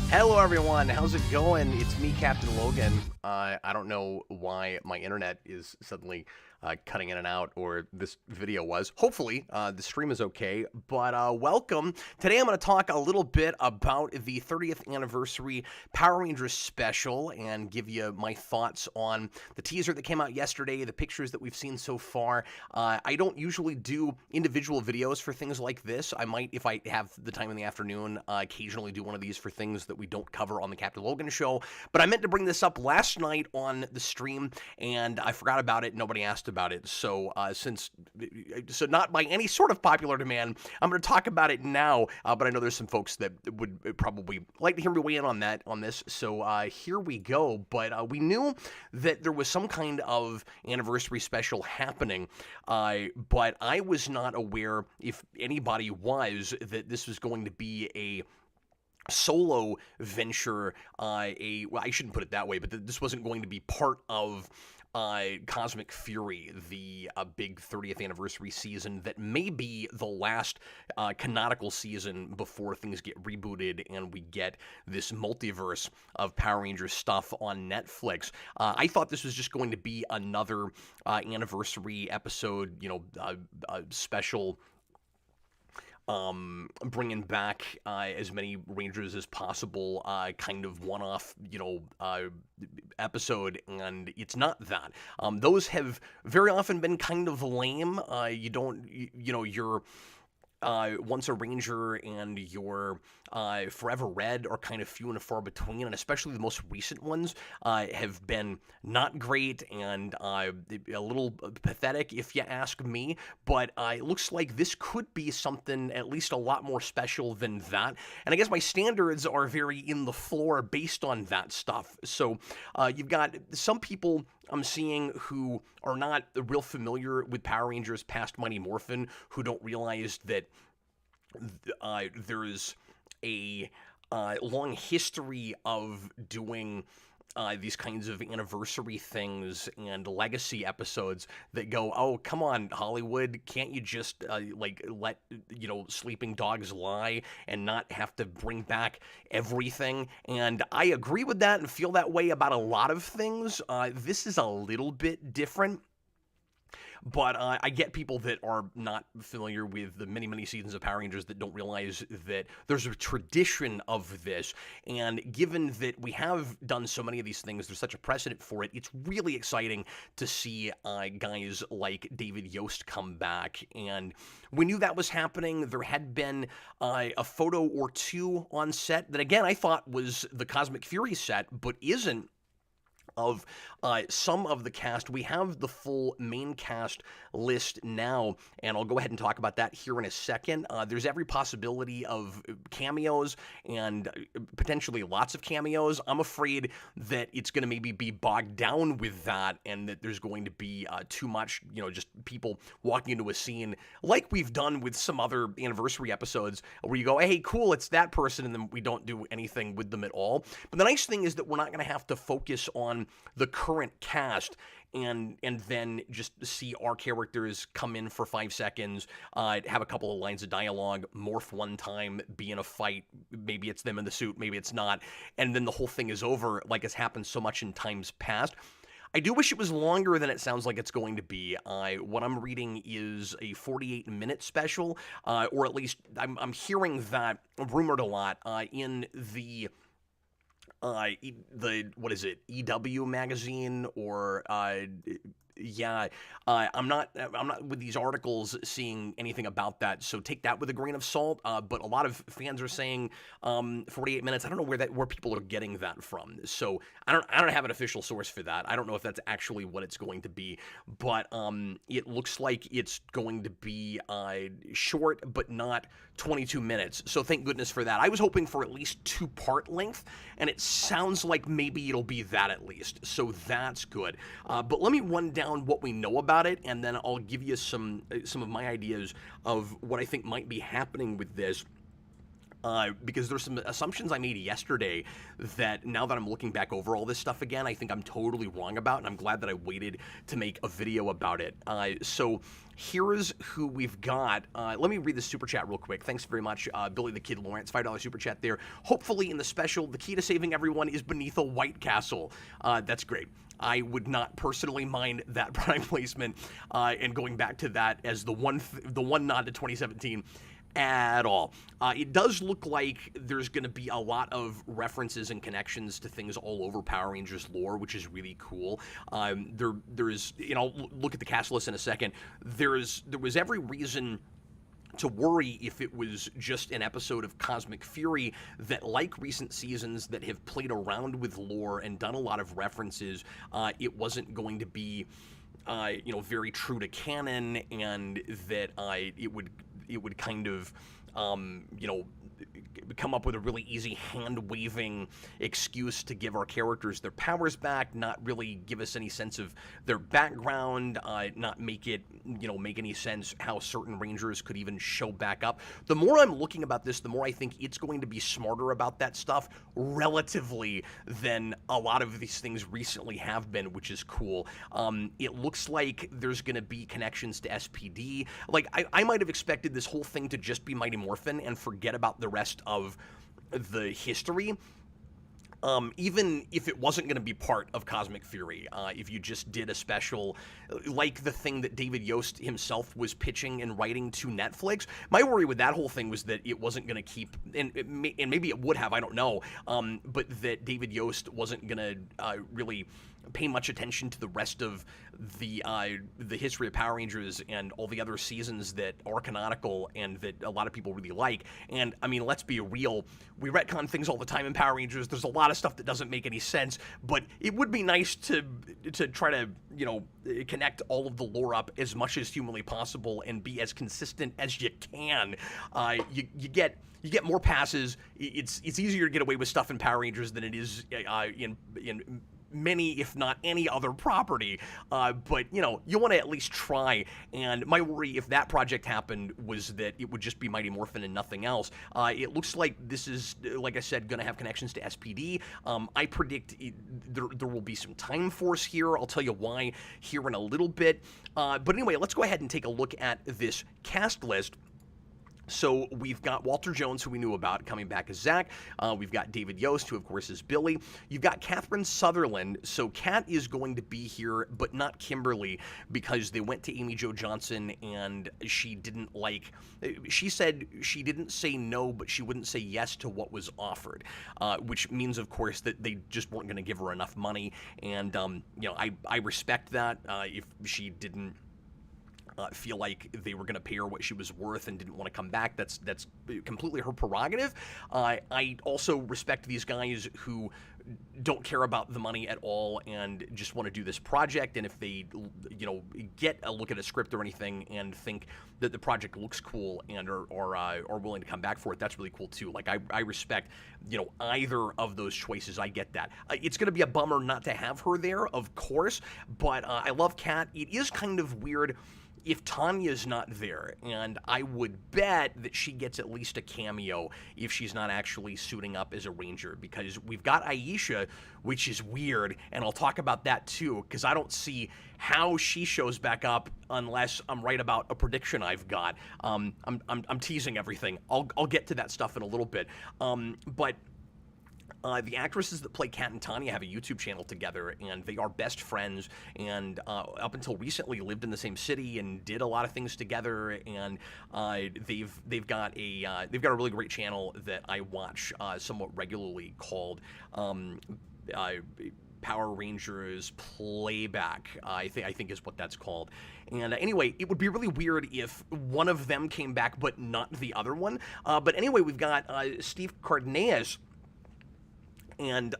Hello, everyone. How's it going? It's me, Captain Logan. I don't know why my internet is suddenly cutting in and out, or this video was. Hopefully, the stream is okay, but welcome. Today, I'm going to talk a little bit about the 30th anniversary Power Rangers special and give you my thoughts on the teaser that came out yesterday, the pictures that we've seen so far. I don't usually do individual videos for things like this. I might, if I have the time in the afternoon, occasionally do one of these for things that we don't cover on the Captain Logan show. But I meant to bring this up last night on the stream, and I forgot about it. Nobody asked about it. So so not by any sort of popular demand, I'm going to talk about it now. But I know there's some folks that would probably like to hear me weigh in on this. So here we go. But we knew that there was some kind of anniversary special happening, but I was not aware, if anybody was, that this was going to be a solo venture. Well, I shouldn't put it that way, but this wasn't going to be part of Cosmic Fury, the big 30th anniversary season that may be the last canonical season before things get rebooted and we get this multiverse of Power Rangers stuff on Netflix. I thought this was just going to be another anniversary episode, special, bringing back as many Rangers as possible, kind of one-off, episode, and it's not that. Those have very often been kind of lame. You're once a Ranger and your Forever Red are kind of few and far between, and especially the most recent ones have been not great and a little pathetic, if you ask me. But it looks like this could be something at least a lot more special than that. And I guess my standards are very in the floor based on that stuff. So you've got some people I'm seeing who are not real familiar with Power Rangers past Mighty Morphin, who don't realize that there's a long history of doing these kinds of anniversary things and legacy episodes that go, oh, come on, Hollywood, can't you just let sleeping dogs lie and not have to bring back everything? And I agree with that and feel that way about a lot of things. This is a little bit different. But I get people that are not familiar with the many, many seasons of Power Rangers that don't realize that there's a tradition of this. And given that we have done so many of these things, there's such a precedent for it, it's really exciting to see guys like David Yost come back. And we knew that was happening. There had been a photo or two on set that, again, I thought was the Cosmic Fury set, but isn't, of some of the cast. We have the full main cast list now, and I'll go ahead and talk about that here in a second. There's every possibility of cameos and potentially lots of cameos. I'm afraid that it's going to maybe be bogged down with that, and that there's going to be too much, just people walking into a scene like we've done with some other anniversary episodes where you go, hey, cool, it's that person, and then we don't do anything with them at all. But the nice thing is that we're not going to have to focus on the current cast and then just see our characters come in for 5 seconds, have a couple of lines of dialogue, morph one time, be in a fight, maybe it's them in the suit, maybe it's not, and then the whole thing is over, like has happened so much in times past. I do wish it was longer than it sounds like it's going to be. What I'm reading is a 48-minute special, or at least I'm hearing that rumored a lot in the what is it, EW magazine, or yeah, I'm not with these articles seeing anything about that, so take that with a grain of salt. But a lot of fans are saying 48 minutes. I don't know where people are getting that from. So I don't have an official source for that. I don't know if that's actually what it's going to be, but it looks like it's going to be short, but not 22 minutes. So thank goodness for that. I was hoping for at least 2-part length, and it sounds like maybe it'll be that at least. So that's good. But let me run down what we know about it, and then I'll give you some of my ideas of what I think might be happening with this. Because there's some assumptions I made yesterday that now that I'm looking back over all this stuff again, I think I'm totally wrong about, and I'm glad that I waited to make a video about it. So here's who we've got. Let me read the super chat real quick. Thanks very much, Billy the Kid Lawrence, $5 super chat there. Hopefully in the special, the key to saving everyone is beneath a White Castle. That's great. I would not personally mind that prime placement, and going back to that as the one nod to 2017 at all. It does look like there's going to be a lot of references and connections to things all over Power Rangers lore, which is really cool. There's, look at the cast list in a second. There was every reason to worry if it was just an episode of Cosmic Fury that, like recent seasons that have played around with lore and done a lot of references, it wasn't going to be, very true to canon, and that it would kind of, come up with a really easy hand-waving excuse to give our characters their powers back, not really give us any sense of their background, not make any sense how certain Rangers could even show back up. The more I'm looking about this, the more I think it's going to be smarter about that stuff relatively than a lot of these things recently have been, which is cool. It looks like there's going to be connections to SPD. Like, I might have expected this whole thing to just be Mighty Morphin and forget about the rest of the history. Even if it wasn't going to be part of Cosmic Fury, if you just did a special, like the thing that David Yost himself was pitching and writing to Netflix. My worry with that whole thing was that it wasn't going to keep, and maybe it would have, I don't know, but that David Yost wasn't going to really pay much attention to the rest of the history of Power Rangers and all the other seasons that are canonical and that a lot of people really like. And I mean, let's be real, we retcon things all the time in Power Rangers. There's a lot of stuff that doesn't make any sense, but it would be nice to try to connect all of the lore up as much as humanly possible and be as consistent as you can. You get more passes. It's easier to get away with stuff in Power Rangers than it is in many, if not any other property, but you want to at least try. And my worry, if that project happened, was that it would just be Mighty Morphin and nothing else. It looks like this is, like I said, going to have connections to SPD. I predict there will be some Time Force here. I'll tell you why here in a little bit. But anyway, let's go ahead and take a look at this cast list. So we've got Walter Jones, who we knew about, coming back as Zach. We've got David Yost, who of course is Billy. You've got Catherine Sutherland. So Kat is going to be here, but not Kimberly, because they went to Amy Jo Johnson and she didn't like. She said she didn't say no, but she wouldn't say yes to what was offered, which means, of course, that they just weren't going to give her enough money. And I respect that. If she didn't feel like they were going to pay her what she was worth and didn't want to come back, that's completely her prerogative. I also respect these guys who don't care about the money at all and just want to do this project. And if they, get a look at a script or anything and think that the project looks cool and are willing to come back for it, that's really cool too. Like I respect, either of those choices. I get that. It's going to be a bummer not to have her there, of course, but I love Kat. It is kind of weird if Tanya's not there, and I would bet that she gets at least a cameo if she's not actually suiting up as a Ranger, because we've got Aisha, which is weird, and I'll talk about that too, because I don't see how she shows back up unless I'm right about a prediction I've got. I'm teasing everything. I'll get to that stuff in a little bit, but The actresses that play Kat and Tanya have a YouTube channel together, and they are best friends. And up until recently, lived in the same city and did a lot of things together. And they've got a really great channel that I watch somewhat regularly called. Uh, Power Rangers Playback, I think is what that's called. And anyway, it would be really weird if one of them came back but not the other one. But anyway, we've got Steve Cardenas. And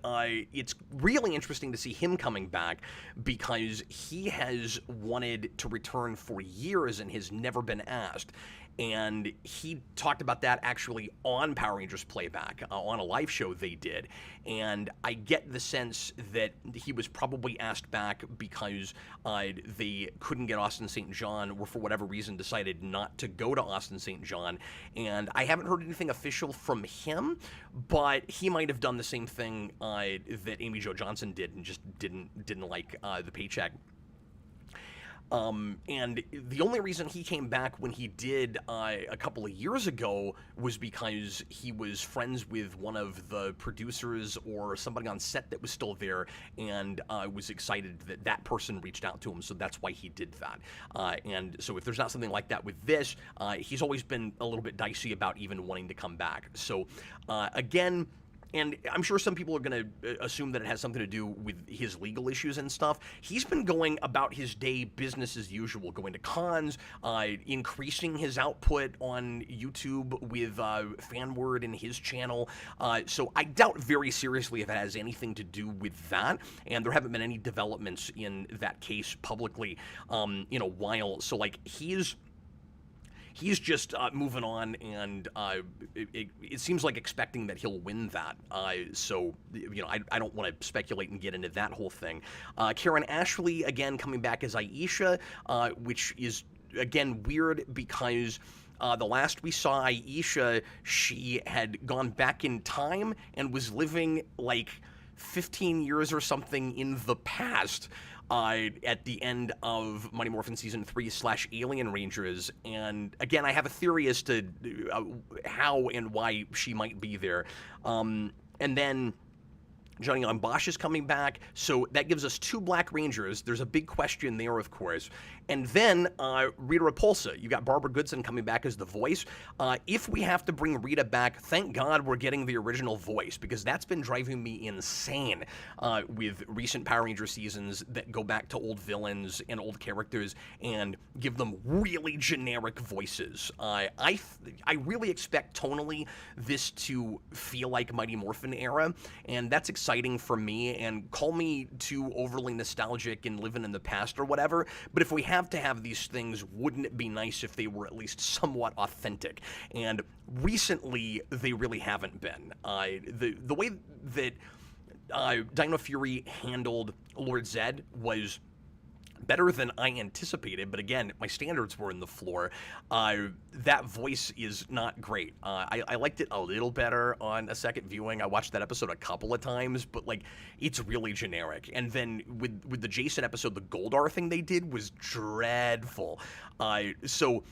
it's really interesting to see him coming back because he has wanted to return for years and has never been asked. And he talked about that actually on Power Rangers Playback, on a live show they did. And I get the sense that he was probably asked back because they couldn't get Austin St. John, or for whatever reason decided not to go to Austin St. John. And I haven't heard anything official from him, but he might have done the same thing that Amy Jo Johnson did and just didn't like the paycheck. And the only reason he came back when he did a couple of years ago was because he was friends with one of the producers or somebody on set that was still there, and was excited that that person reached out to him, so that's why he did that. And so if there's not something like that with this, he's always been a little bit dicey about even wanting to come back. So again, and I'm sure some people are going to assume that it has something to do with his legal issues and stuff. He's been going about his day business as usual, going to cons, increasing his output on YouTube with FanWord and his channel. So I doubt very seriously if it has anything to do with that. And there haven't been any developments in that case publicly in a while. So, like, he's just moving on, and it seems like expecting that he'll win that. So, I don't want to speculate and get into that whole thing. Karen Ashley, again, coming back as Aisha, which is, again, weird because the last we saw Aisha, she had gone back in time and was living like 15 years or something in the past. At the end of Mighty Morphin Season 3 / Alien Rangers. And again, I have a theory as to how and why she might be there. And then Johnny on Bosch is coming back, so that gives us 2 Black Rangers. There's a big question there, of course. And then Rita Repulsa. You got Barbara Goodson coming back as the voice. If we have to bring Rita back, thank God we're getting the original voice, because that's been driving me insane with recent Power Ranger seasons that go back to old villains and old characters and give them really generic voices. I really expect tonally this to feel like Mighty Morphin era, and that's exciting for me. And call me too overly nostalgic and living in the past or whatever, but if we have to have these things, wouldn't it be nice if they were at least somewhat authentic? And recently, they really haven't been. The way that Dino Fury handled Lord Zedd was better than I anticipated, but again, my standards were in the floor. That voice is not great. I liked it a little better on a second viewing. I watched that episode a couple of times, but like, it's really generic. And then with the Jason episode, the Goldar thing they did was dreadful. So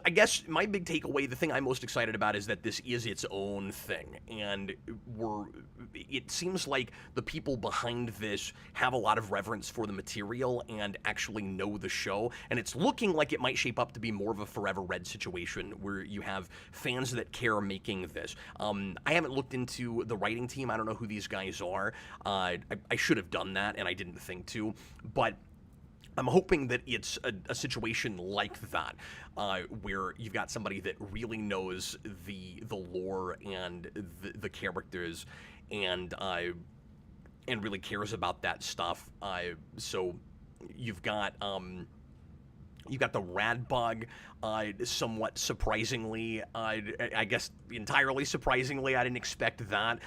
I guess my big takeaway, the thing I'm most excited about, is that this is its own thing, and it seems like the people behind this have a lot of reverence for the material and actually know the show, and it's looking like it might shape up to be more of a Forever Red situation, where you have fans that care making this. I haven't looked into the writing team. I don't know who these guys are. I should have done that, and I didn't think to, but I'm hoping that it's a situation like that, where you've got somebody that really knows the lore and the characters, and really cares about that stuff. So you've got the Rad Bug, somewhat surprisingly, I guess entirely surprisingly, I didn't expect that.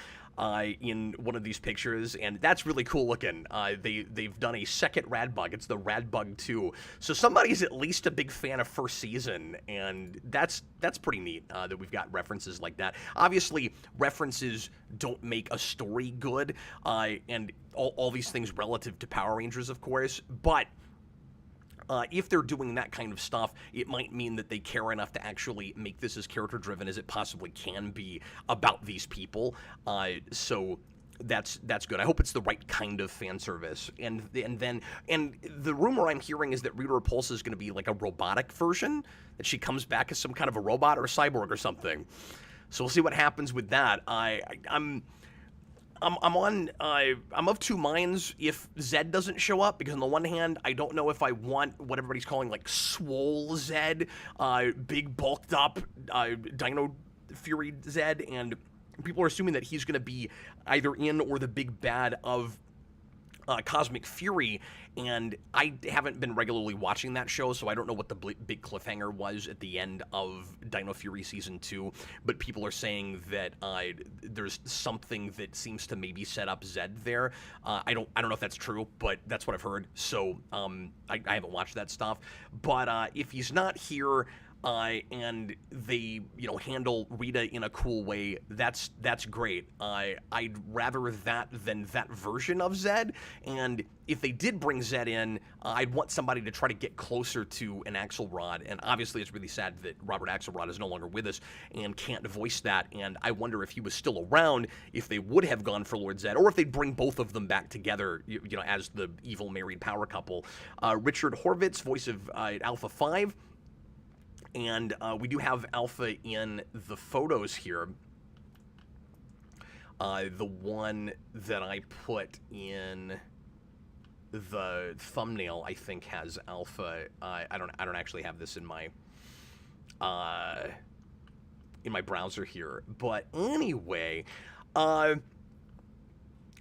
In one of these pictures, and that's really cool looking. They've done a second Rad Bug. It's the Rad Bug 2. So somebody's at least a big fan of first season, and that's pretty neat that we've got references like that. Obviously, references don't make a story good, and all these things relative to Power Rangers, of course, but If they're doing that kind of stuff, it might mean that they care enough to actually make this as character-driven as it possibly can be about these people. So that's good. I hope it's the right kind of fan service. And the rumor I'm hearing is that Rita Repulsa is going to be like a robotic version, that she comes back as some kind of a robot or a cyborg or something. So we'll see what happens with that. I'm of two minds if Zed doesn't show up, because on the one hand, I don't know if I want what everybody's calling like swole Zed, big bulked up Dino Fury Zed, and people are assuming that he's going to be either in or the big bad of Cosmic Fury, and I haven't been regularly watching that show, so I don't know what the big cliffhanger was at the end of Dino Fury Season 2, but people are saying that there's something that seems to maybe set up Zed there. I don't know if that's true, but that's what I've heard, so I haven't watched that stuff. But if he's not here, and they, handle Rita in a cool way, that's great. I'd rather that than that version of Zed, and if they did bring Zed in, I'd want somebody to try to get closer to an Axelrod, and obviously it's really sad that Robert Axelrod is no longer with us and can't voice that, and I wonder if he was still around, if they would have gone for Lord Zed, or if they'd bring both of them back together, as the evil married power couple. Richard Horvitz, voice of Alpha 5, and we do have Alpha in the photos here. The one that I put in the thumbnail, I think, has Alpha. I don't actually have this in my browser here, but anyway,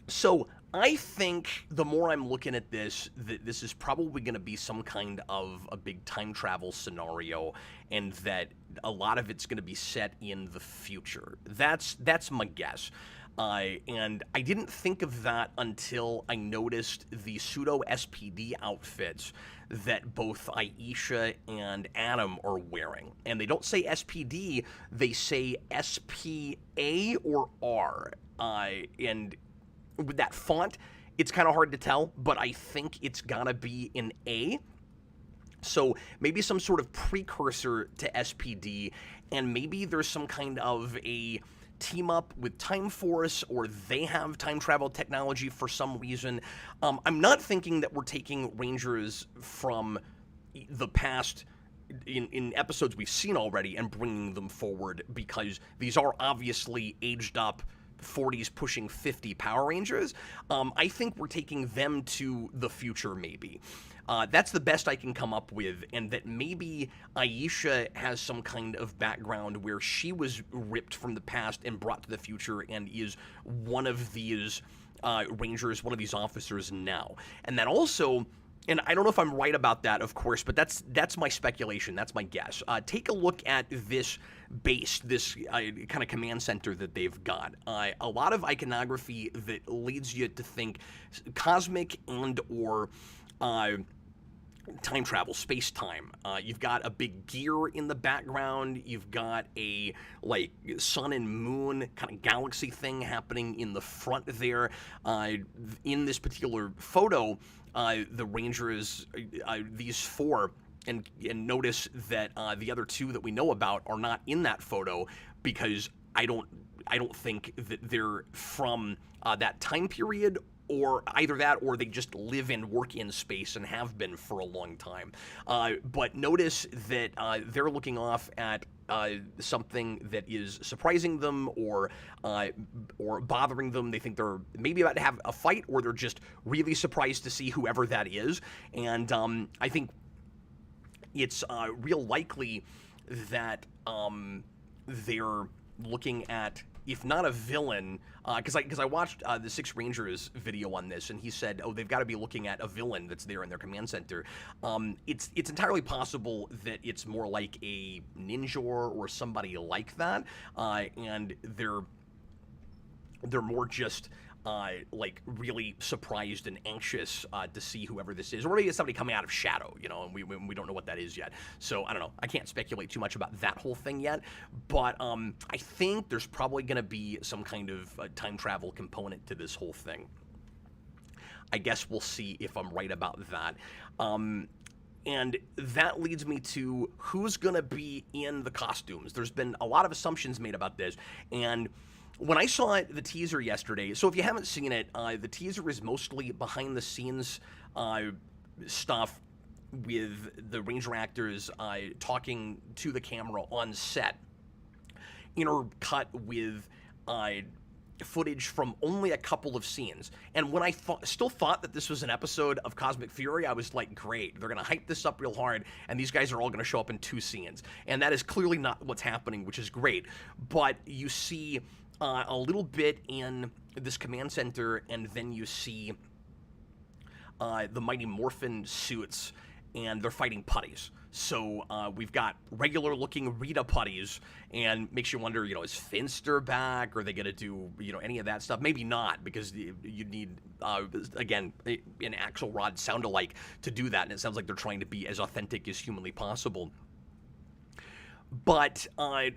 so I think the more I'm looking at this, that this is probably going to be some kind of a big time travel scenario, and that a lot of it's going to be set in the future. That's my guess. And I didn't think of that until I noticed the pseudo SPD outfits that both Aisha and Adam are wearing. And they don't say SPD, they say SPA or R. And with that font, it's kind of hard to tell, but I think it's gotta be an A. So maybe some sort of precursor to SPD, and maybe there's some kind of a team up with Time Force, or they have time travel technology for some reason. I'm not thinking that we're taking Rangers from the past in episodes we've seen already and bringing them forward, because these are obviously aged up 40s pushing 50 Power Rangers. I think we're taking them to the future, maybe. That's the best I can come up with, and that maybe Aisha has some kind of background where she was ripped from the past and brought to the future and is one of these Rangers, one of these officers now. And that also, and I don't know if I'm right about that, of course, but that's my speculation, that's my guess. Take a look at this base, this kind of command center that they've got. A lot of iconography that leads you to think cosmic and or time travel, space-time. You've got a big gear in the background. You've got a, sun and moon kind of galaxy thing happening in the front there. In this particular photo, the Rangers, these four, and notice that the other two that we know about are not in that photo, because I don't think that they're from that time period, or either that, or they just live and work in space and have been for a long time. But notice that they're looking off at something that is surprising them or bothering them. They think they're maybe about to have a fight, or they're just really surprised to see whoever that is. And I think it's real likely that they're looking at, if not a villain, because I watched the Six Rangers video on this, and he said, oh, they've got to be looking at a villain that's there in their command center. It's entirely possible that it's more like a ninja or somebody like that, and they're more just really surprised and anxious to see whoever this is, or maybe it's somebody coming out of shadow, and we don't know what that is yet. So I don't know. I can't speculate too much about that whole thing yet, but I think there's probably going to be some kind of time travel component to this whole thing. I guess we'll see if I'm right about that. And that leads me to who's going to be in the costumes. There's been a lot of assumptions made about this. And when I saw the teaser yesterday, so if you haven't seen it, the teaser is mostly behind the scenes stuff with the Ranger actors talking to the camera on set, intercut with footage from only a couple of scenes. And when I still thought that this was an episode of Cosmic Fury, I was like, great, they're going to hype this up real hard, and these guys are all going to show up in 2 scenes. And that is clearly not what's happening, which is great. But you see a little bit in this command center, and then you see the Mighty Morphin suits, and they're fighting putties. So we've got regular-looking Rita putties, and makes you wonder, is Finster back? Are they going to do, any of that stuff? Maybe not, because you'd need, again, an Axelrod sound-alike to do that, and it sounds like they're trying to be as authentic as humanly possible. But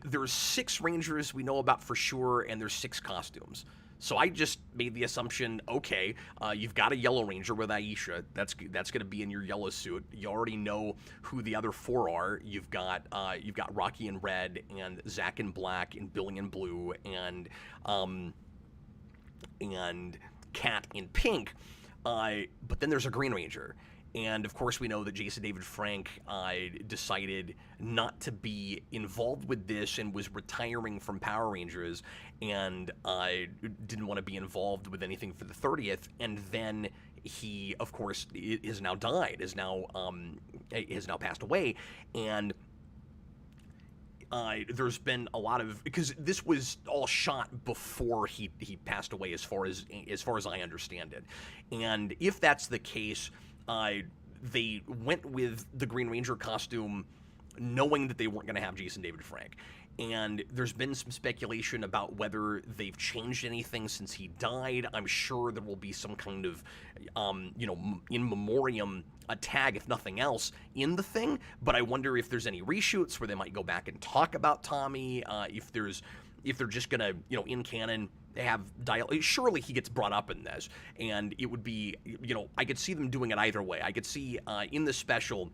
there's 6 Rangers we know about for sure, and there's 6 costumes. So I just made the assumption, okay, you've got a Yellow Ranger with Aisha. That's going to be in your yellow suit. You already know who the other 4 are. You've got Rocky in red, and Zach in black, and Billy in blue, and Kat in pink. But then there's a Green Ranger. And, of course, we know that Jason David Frank decided not to be involved with this and was retiring from Power Rangers, and didn't want to be involved with anything for the 30th. And then he, of course, has now died, has now passed away. And there's been a lot of, because this was all shot before he passed away, as far as I understand it. And if that's the case, they went with the Green Ranger costume knowing that they weren't going to have Jason David Frank. And there's been some speculation about whether they've changed anything since he died. I'm sure there will be some kind of, in memoriam, a tag, if nothing else, in the thing. But I wonder if there's any reshoots where they might go back and talk about Tommy, if they're just going to, in canon, have dialogue. Surely he gets brought up in this, and it would be, I could see them doing it either way. I could see in the special,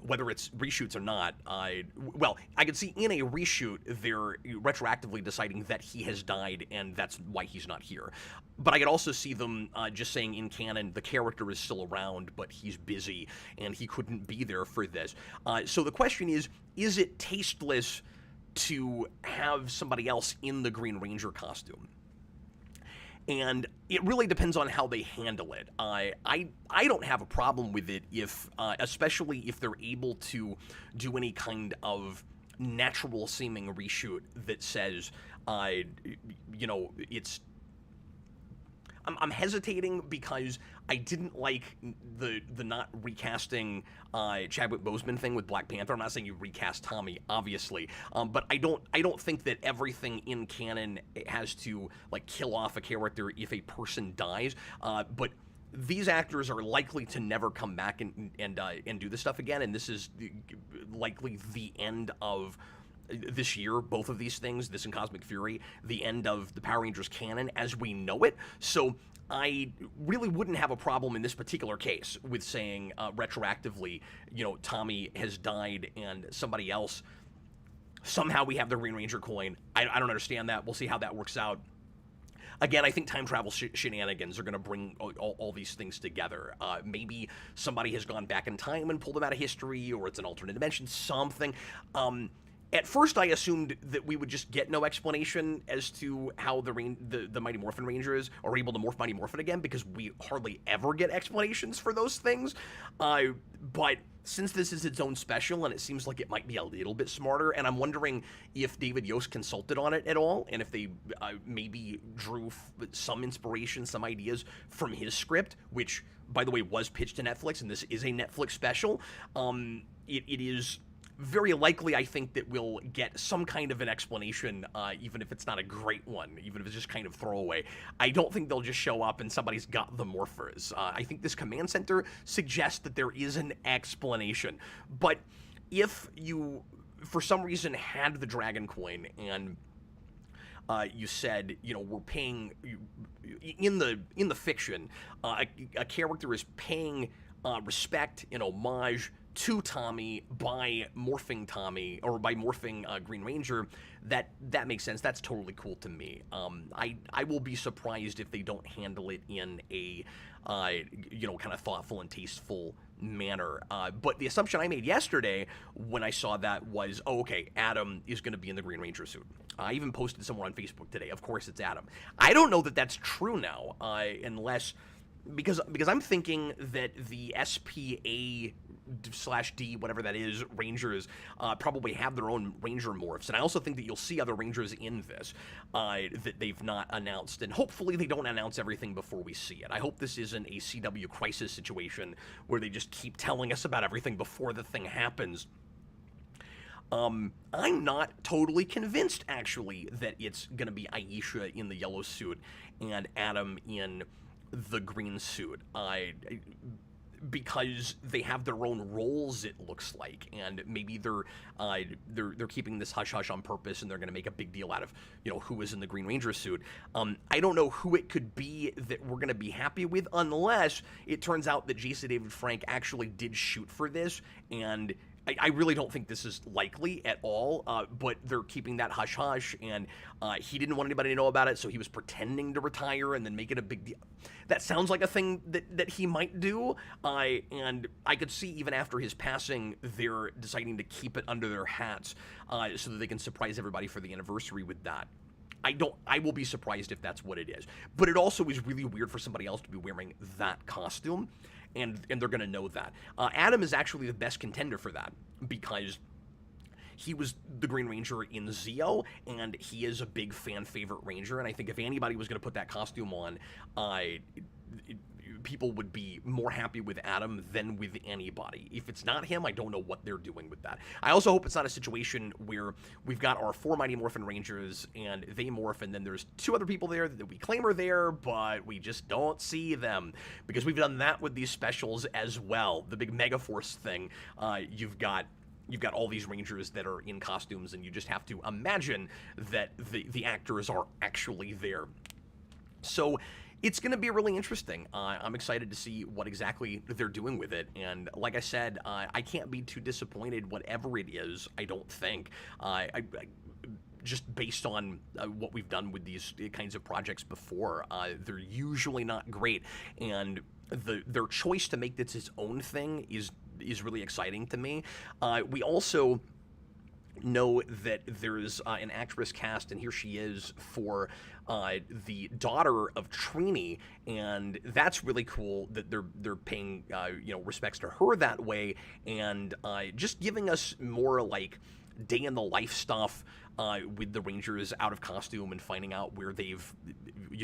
whether it's reshoots or not, I could see in a reshoot they're retroactively deciding that he has died and that's why he's not here. But I could also see them just saying in canon the character is still around, but he's busy and he couldn't be there for this. So the question is it tasteless to have somebody else in the Green Ranger costume? And it really depends on how they handle it. I don't have a problem with it if, especially if they're able to do any kind of natural seeming reshoot that says, it's. I'm hesitating because I didn't like the not recasting Chadwick Boseman thing with Black Panther. I'm not saying you recast Tommy, obviously, but I don't think that everything in canon has to kill off a character if a person dies. But these actors are likely to never come back and do this stuff again, and this is likely the end of this year, both of these things, this and Cosmic Fury, the end of the Power Rangers canon as we know it. So I really wouldn't have a problem in this particular case with saying retroactively, Tommy has died and somebody else, somehow we have the Green Ranger coin. I don't understand that. We'll see how that works out. Again, I think time travel shenanigans are going to bring all these things together. Maybe somebody has gone back in time and pulled them out of history, or it's an alternate dimension, something. At first, I assumed that we would just get no explanation as to how the Mighty Morphin Rangers are able to morph Mighty Morphin again, because we hardly ever get explanations for those things. But since this is its own special, and it seems like it might be a little bit smarter, and I'm wondering if David Yost consulted on it at all, and if they maybe drew some inspiration, some ideas from his script, which, by the way, was pitched to Netflix, and this is a Netflix special. It is very likely, I think, that we'll get some kind of an explanation, even if it's not a great one, even if it's just kind of throwaway. I don't think they'll just show up and somebody's got the morphers. I think this command center suggests that there is an explanation. But if you, for some reason, had the Dragon Coin and you said, we're paying, in the fiction, a character is paying respect and homage to Tommy by morphing Tommy, or by morphing Green Ranger, that makes sense. That's totally cool to me. I will be surprised if they don't handle it in a kind of thoughtful and tasteful manner. But the assumption I made yesterday when I saw that was, oh, okay, Adam is going to be in the Green Ranger suit. I even posted somewhere on Facebook today. Of course, it's Adam. I don't know that that's true now, unless because I'm thinking that the SPA/D, whatever that is, Rangers probably have their own Ranger morphs, and I also think that you'll see other Rangers in this that they've not announced, and hopefully they don't announce everything before we see it. I hope this isn't a CW crisis situation where they just keep telling us about everything before the thing happens. I'm not totally convinced, actually, that it's going to be Aisha in the yellow suit and Adam in the green suit. Because they have their own roles, it looks like, and maybe they're keeping this hush hush on purpose, and they're going to make a big deal out of who is in the Green Ranger suit. I don't know who it could be that we're going to be happy with, unless it turns out that Jason David Frank actually did shoot for this, and I really don't think this is likely at all, but they're keeping that hush-hush, and he didn't want anybody to know about it, so he was pretending to retire and then make it a big deal. That sounds like a thing that he might do, and I could see even after his passing, they're deciding to keep it under their hats so that they can surprise everybody for the anniversary with that. I will be surprised if that's what it is. But it also is really weird for somebody else to be wearing that costume, and they're going to know that. Adam is actually the best contender for that, because he was the Green Ranger in Zeo, and he is a big fan favorite Ranger, and I think if anybody was going to put that costume on, people would be more happy with Adam than with anybody. If it's not him, I don't know what they're doing with that. I also hope it's not a situation where we've got our 4 Mighty Morphin Rangers and they morph, and then there's 2 other people there that we claim are there, but we just don't see them. Because we've done that with these specials as well. The big Megaforce thing, you've got all these Rangers that are in costumes, and you just have to imagine that the actors are actually there. So it's going to be really interesting. I'm excited to see what exactly they're doing with it. And like I said, I can't be too disappointed whatever it is, I don't think. Just based on what we've done with these kinds of projects before, they're usually not great. And their choice to make this its own thing is really exciting to me. We also know that there's an actress cast, and here she is for the daughter of Trini, and that's really cool that they're paying respects to her that way, and just giving us more like day in the life stuff with the Rangers out of costume and finding out where they've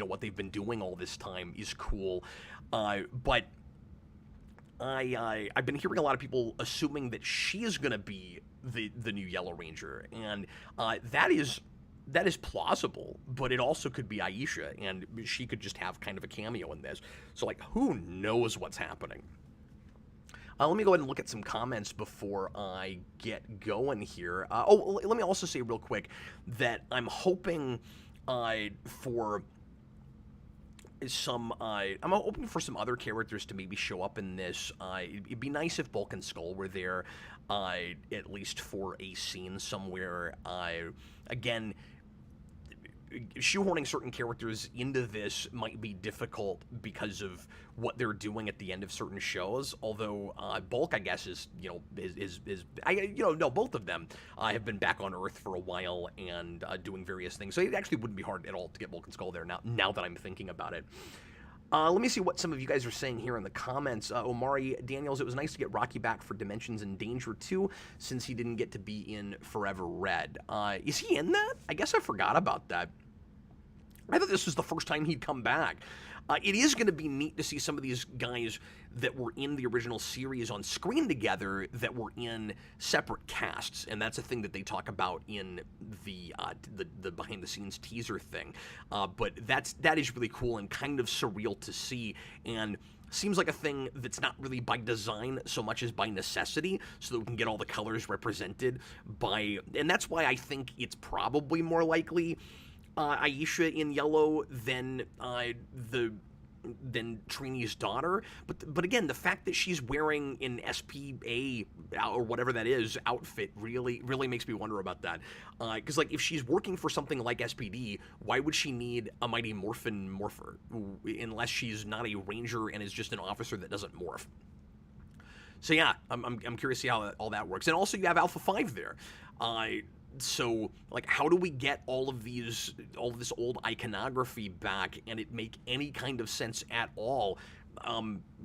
what they've been doing all this time is cool. But I've been hearing a lot of people assuming that she is going to be the new Yellow Ranger, and that is plausible, but it also could be Aisha, and she could just have kind of a cameo in this. So, like, who knows what's happening? Let me go ahead and look at some comments before I get going here. Let me also say real quick that I'm hoping for some I'm hoping for some other characters to maybe show up in this. It'd be nice if Bulk and Skull were there, at least for a scene somewhere. Again, shoehorning certain characters into this might be difficult because of what they're doing at the end of certain shows. Although Bulk, I guess, is both of them have been back on Earth for a while and doing various things. So it actually wouldn't be hard at all to get Bulk and Skull there now that I'm thinking about it. Let me see what some of you guys are saying here in the comments. Omari Daniels, it was nice to get Rocky back for Dimensions in Danger 2 since he didn't get to be in Forever Red. Is he in that? I guess I forgot about that. I thought this was the first time he'd come back. It is going to be neat to see some of these guys that were in the original series on screen together that were in separate casts, and that's a thing that they talk about in the behind-the-scenes teaser thing. But that is really cool and kind of surreal to see, and seems like a thing that's not really by design so much as by necessity, so that we can get all the colors represented by, and that's why I think it's probably more likely Aisha in yellow than the Trini's daughter. But again, the fact that she's wearing an SPA or whatever that is outfit really makes me wonder about that. Because like if she's working for something like SPD, why would she need a Mighty Morphin Morpher unless she's not a ranger and is just an officer that doesn't morph? So yeah, I'm curious to see how all that works. And also you have Alpha 5 there. So like how do we get all of this old iconography back and it make any kind of sense at all?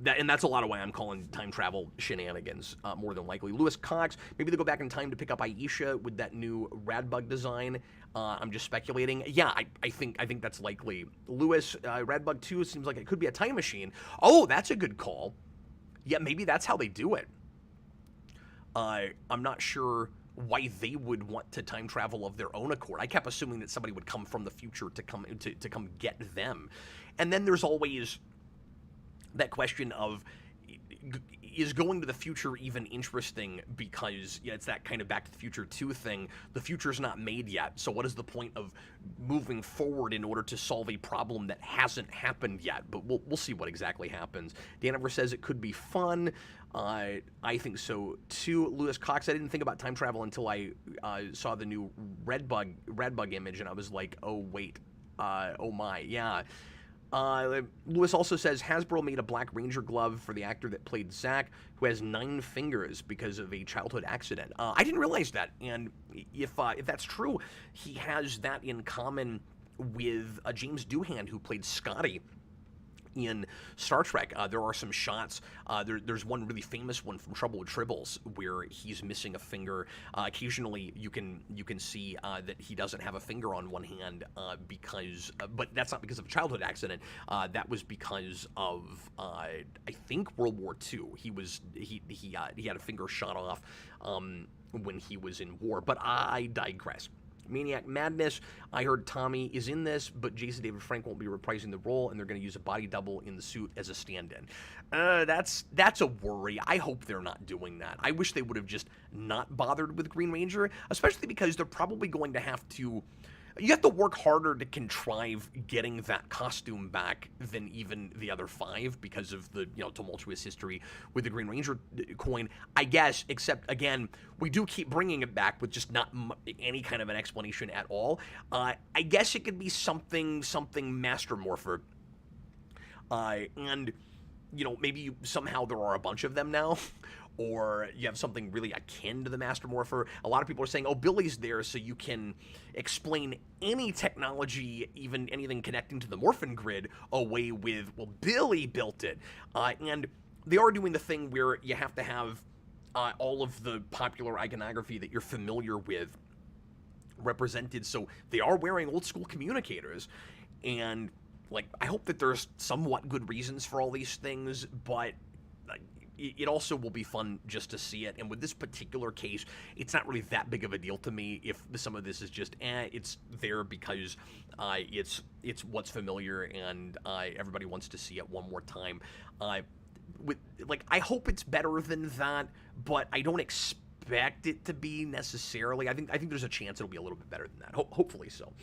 That's a lot of why I'm calling time travel shenanigans, more than likely. Lewis Cox, maybe they go back in time to pick up Aisha with that new Radbug design. I'm just speculating. Yeah, I think that's likely. Lewis, Radbug 2 seems like it could be a time machine. Oh, that's a good call. Yeah, maybe that's how they do it. I'm not sure why they would want to time travel of their own accord. I kept assuming that somebody would come from the future to come get them. And then there's always that question of, is going to the future even interesting? Because it's that kind of Back to the Future 2 thing. The future's not made yet, so what is the point of moving forward in order to solve a problem that hasn't happened yet? But we'll see what exactly happens. Daniver says it could be fun. I think so too. Lewis Cox, I didn't think about time travel until I saw the new Redbug image, and I was like, oh wait, oh my, yeah. Lewis also says Hasbro made a Black Ranger glove for the actor that played Zack, who has 9 fingers because of a childhood accident. I didn't realize that, and if that's true, he has that in common with James Doohan, who played Scotty in Star Trek. There are some shots. There's one really famous one from Trouble with Tribbles where he's missing a finger. Occasionally, you can see that he doesn't have a finger on one hand because, but that's not because of a childhood accident. That was because of I think World War II. He had a finger shot off when he was in war. But I digress. Maniac Madness, I heard Tommy is in this, but Jason David Frank won't be reprising the role, and they're going to use a body double in the suit as a stand-in. That's a worry. I hope they're not doing that. I wish they would have just not bothered with Green Ranger, especially because they're probably going to have to... You have to work harder to contrive getting that costume back than even the other 5 because of the tumultuous history with the Green Ranger coin, I guess, except, again, we do keep bringing it back with just not any kind of an explanation at all. I guess it could be something Master Morpher. And, maybe somehow there are a bunch of them now. Or you have something really akin to the Master Morpher. A lot of people are saying, oh, Billy's there so you can explain any technology, even anything connecting to the Morphin Grid, away with, well, Billy built it. And they are doing the thing where you have to have all of the popular iconography that you're familiar with represented. So they are wearing old school communicators. And, I hope that there's somewhat good reasons for all these things, but... it also will be fun just to see it. And with this particular case, it's not really that big of a deal to me if some of this is just, it's there because it's what's familiar and everybody wants to see it one more time. I hope it's better than that, but I don't expect it to be necessarily. I think there's a chance it'll be a little bit better than that. Hopefully so.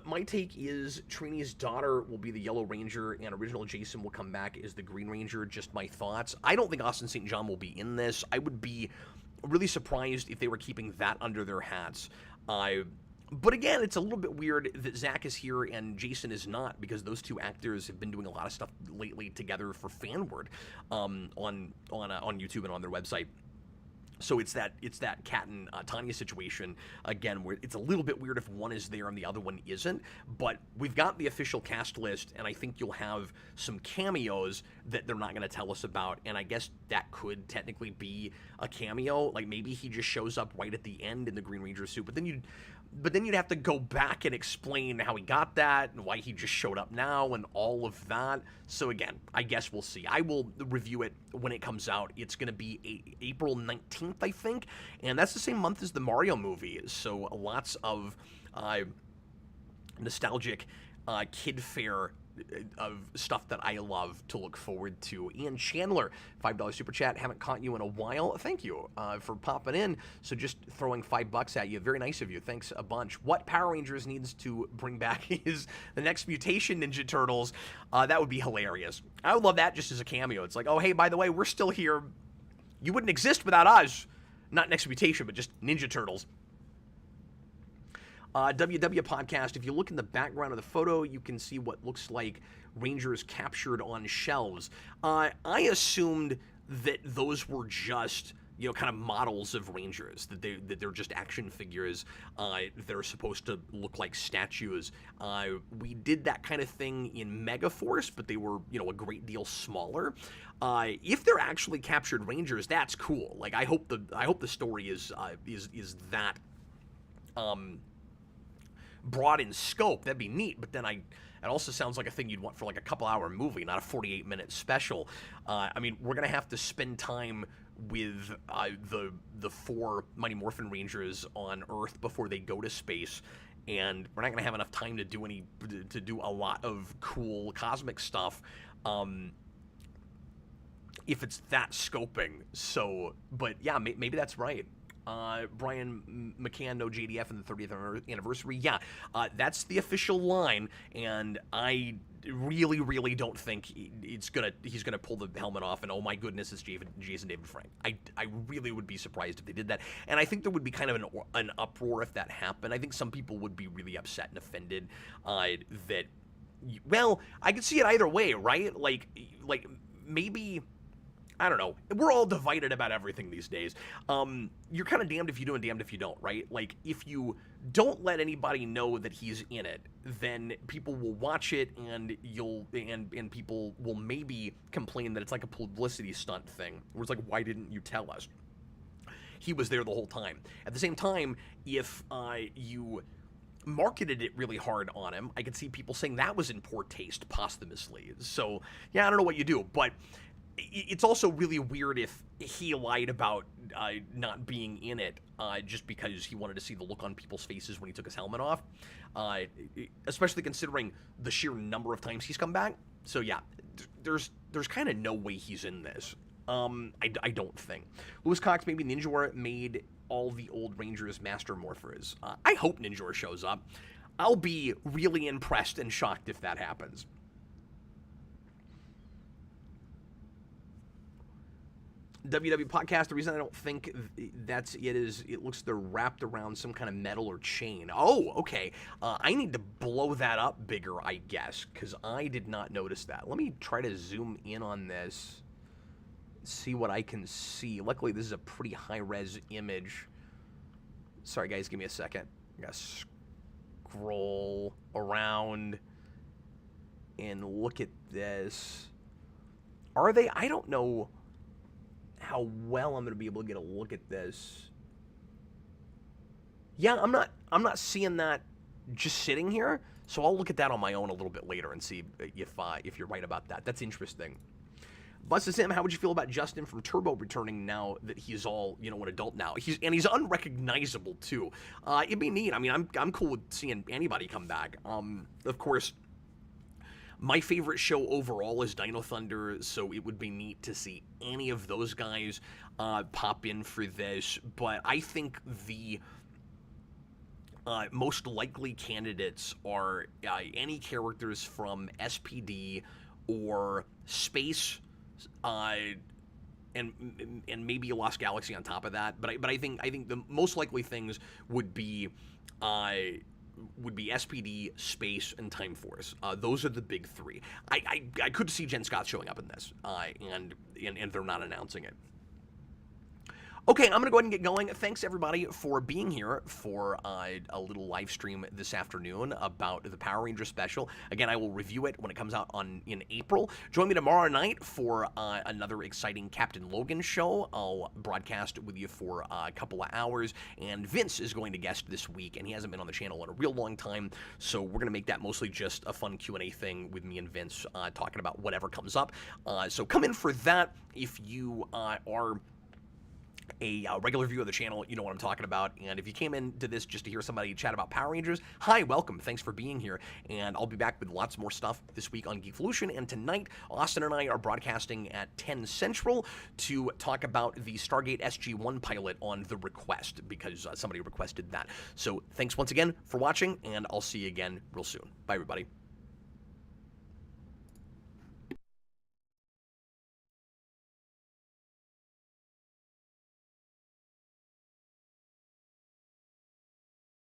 My take is Trini's daughter will be the Yellow Ranger and original Jason will come back as the Green Ranger. Just my thoughts. I don't think Austin St. John will be in this. I would be really surprised if they were keeping that under their hats. But again, it's a little bit weird that Zack is here and Jason is not, because those two actors have been doing a lot of stuff lately together for Fanword on YouTube and on their website. So it's that Kat and Tanya situation, again, where it's a little bit weird if one is there and the other one isn't. But we've got the official cast list, and I think you'll have some cameos that they're not going to tell us about. And I guess that could technically be a cameo. Maybe he just shows up right at the end in the Green Ranger suit. But then you'd have to go back and explain how he got that and why he just showed up now and all of that. So again, I guess we'll see. I will review it when it comes out. It's going to be April 19th, I think, and that's the same month as the Mario movie. So lots of nostalgic kid fare of stuff that I love to look forward to. Ian Chandler, $5 super chat. Haven't caught you in a while. Thank you for popping in. So just throwing $5 at you. Very nice of you. Thanks a bunch. What Power Rangers needs to bring back is the next mutation Ninja Turtles. That would be hilarious. I would love that just as a cameo. It's like, oh, hey, by the way, we're still here. You wouldn't exist without us. Not next mutation, but just Ninja Turtles. WW Podcast, if you look in the background of the photo, you can see what looks like Rangers captured on shelves. I assumed that those were just, kind of models of Rangers, that they're just action figures that are supposed to look like statues. We did that kind of thing in Megaforce, but they were, a great deal smaller. If they're actually captured Rangers, that's cool. Like, I hope the story is that broad in scope. That'd be neat, but then it also sounds like a thing you'd want for like a couple-hour movie, not a 48-minute special. We're gonna have to spend time with the 4 Mighty Morphin Rangers on Earth before they go to space, and we're not gonna have enough time to do a lot of cool cosmic stuff. If it's that scoping, so, but yeah, maybe that's right. Brian McCann, no JDF in the 30th anniversary. Yeah, that's the official line, and I really, really don't think he's gonna pull the helmet off and, oh my goodness, it's Jason David Frank. I really would be surprised if they did that, and I think there would be kind of an uproar if that happened. I think some people would be really upset and offended that. Well, I could see it either way, right? Like maybe. I don't know. We're all divided about everything these days. You're kind of damned if you do and damned if you don't, right? Like, if you don't let anybody know that he's in it, then people will watch it and and people will maybe complain that it's like a publicity stunt thing. Where it's like, why didn't you tell us? He was there the whole time. At the same time, if you marketed it really hard on him, I could see people saying that was in poor taste posthumously. So, yeah, I don't know what you do, but it's also really weird if he lied about not being in it just because he wanted to see the look on people's faces when he took his helmet off, especially considering the sheer number of times he's come back. So yeah, there's kind of no way he's in this. I don't think. Louis Cox, maybe Ninja made all the old Rangers Master Morphers. I hope Ninja shows up. I'll be really impressed and shocked if that happens. WW Podcast, the reason I don't think that's it is it looks they're wrapped around some kind of metal or chain. Oh, okay. I need to blow that up bigger, I guess, because I did not notice that. Let me try to zoom in on this, see what I can see. Luckily, this is a pretty high-res image. Sorry, guys, give me a second. I gotta scroll around and look at this. Are they? I don't know how well I'm going to be able to get a look at this. Yeah, I'm not seeing that just sitting here, so I'll look at that on my own a little bit later and see if you're right about that. That's interesting. Busted Sam, how would you feel about Justin from Turbo returning now that he's all, an adult now? He's unrecognizable too. It'd be neat. I mean, I'm cool with seeing anybody come back. Of course, my favorite show overall is Dino Thunder, so it would be neat to see any of those guys pop in for this. But I think the most likely candidates are any characters from SPD or Space, and maybe Lost Galaxy on top of that. But I think the most likely things would be SPD, Space, and Time Force. Those are the big three. I could see Jen Scott showing up in this, and they're not announcing it. Okay, I'm going to go ahead and get going. Thanks, everybody, for being here for a little live stream this afternoon about the Power Rangers special. Again, I will review it when it comes out in April. Join me tomorrow night for another exciting Captain Logan show. I'll broadcast with you for a couple of hours, and Vince is going to guest this week, and he hasn't been on the channel in a real long time, so we're going to make that mostly just a fun Q&A thing with me and Vince talking about whatever comes up. So come in for that if you are a regular viewer of the channel, you know what I'm talking about. And if you came into this just to hear somebody chat about Power Rangers, hi, welcome. Thanks for being here. And I'll be back with lots more stuff this week on Geekvolution. And tonight, Austin and I are broadcasting at 10 Central to talk about the Stargate SG-1 pilot on The Request, because somebody requested that. So thanks once again for watching, and I'll see you again real soon. Bye, everybody.